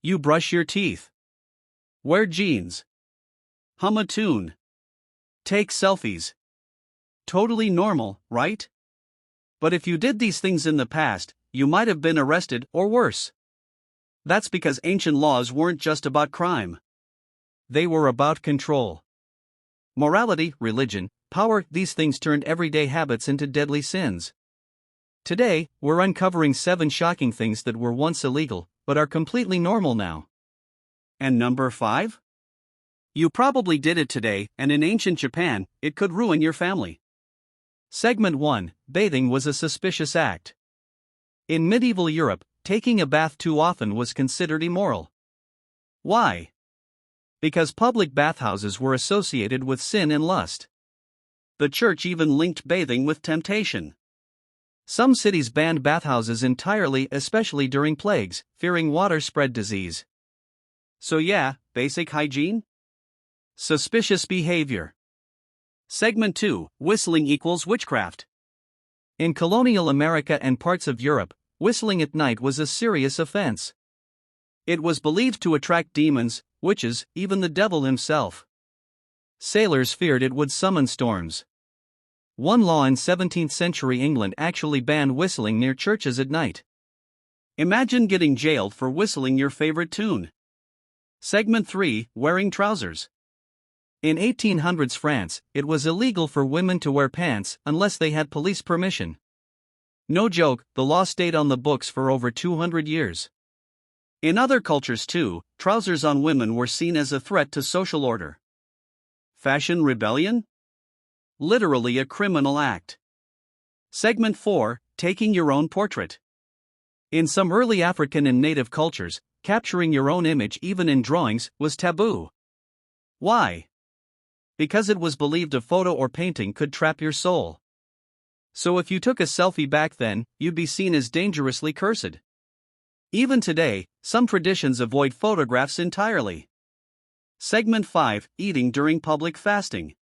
You brush your teeth. Wear jeans. Hum a tune. Take selfies. Totally normal, right? But if you did these things in the past, you might have been arrested or worse. That's because ancient laws weren't just about crime. They were about control. Morality, religion, power, these things turned everyday habits into deadly sins. Today, we're uncovering 7 shocking things that were once illegal, but are completely normal now. And number 5? You probably did it today, and in ancient Japan, it could ruin your family. Segment 1: Bathing was a suspicious act. In medieval Europe, taking a bath too often was considered immoral. Why? Because public bathhouses were associated with sin and lust. The church even linked bathing with temptation. Some cities banned bathhouses entirely, especially during plagues, fearing water spread disease. So yeah, basic hygiene? Suspicious behavior. Segment 2: Whistling equals witchcraft. In colonial America and parts of Europe, whistling at night was a serious offense. It was believed to attract demons, witches, even the devil himself. Sailors feared it would summon storms. One law in 17th century England actually banned whistling near churches at night. Imagine getting jailed for whistling your favorite tune. Segment 3: Wearing trousers. In 1800s France, it was illegal for women to wear pants unless they had police permission. No joke, the law stayed on the books for over 200 years. In other cultures too, trousers on women were seen as a threat to social order. Fashion rebellion? Literally a criminal act. Segment 4: Taking your own portrait. In some early African and native cultures, capturing your own image even in drawings was taboo. Why? Because it was believed a photo or painting could trap your soul. So if you took a selfie back then, you'd be seen as dangerously cursed. Even today, some traditions avoid photographs entirely. Segment 5: Eating during public fasting.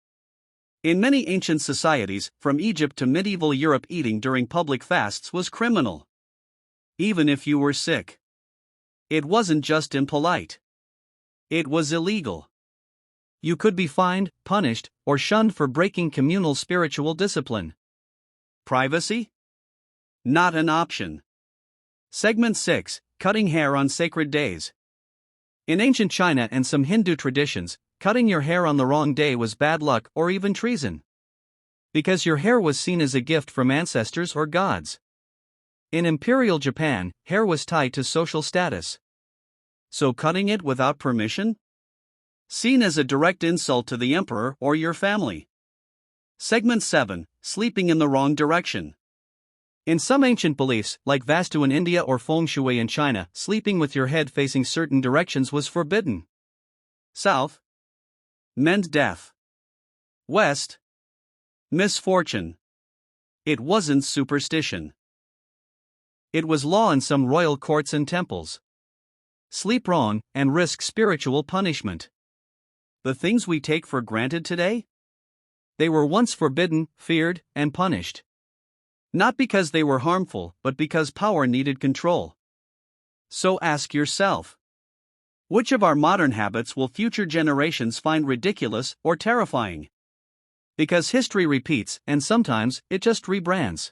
In many ancient societies, from Egypt to medieval Europe, eating during public fasts was criminal. Even if you were sick. It wasn't just impolite. It was illegal. You could be fined, punished, or shunned for breaking communal spiritual discipline. Privacy? Not an option. Segment 6: Cutting hair on sacred days. In ancient China and some Hindu traditions, cutting your hair on the wrong day was bad luck or even treason. Because your hair was seen as a gift from ancestors or gods. In Imperial Japan, hair was tied to social status. So cutting it without permission? Seen as a direct insult to the emperor or your family. Segment 7: Sleeping in the wrong direction. In some ancient beliefs, like Vastu in India or Feng Shui in China, sleeping with your head facing certain directions was forbidden. South meant death. West, misfortune. It wasn't superstition. It was law in some royal courts and temples. Sleep wrong and risk spiritual punishment. The things we take for granted today? They were once forbidden, feared, and punished. Not because they were harmful, but because power needed control. So ask yourself, which of our modern habits will future generations find ridiculous or terrifying? Because history repeats, and sometimes it just rebrands.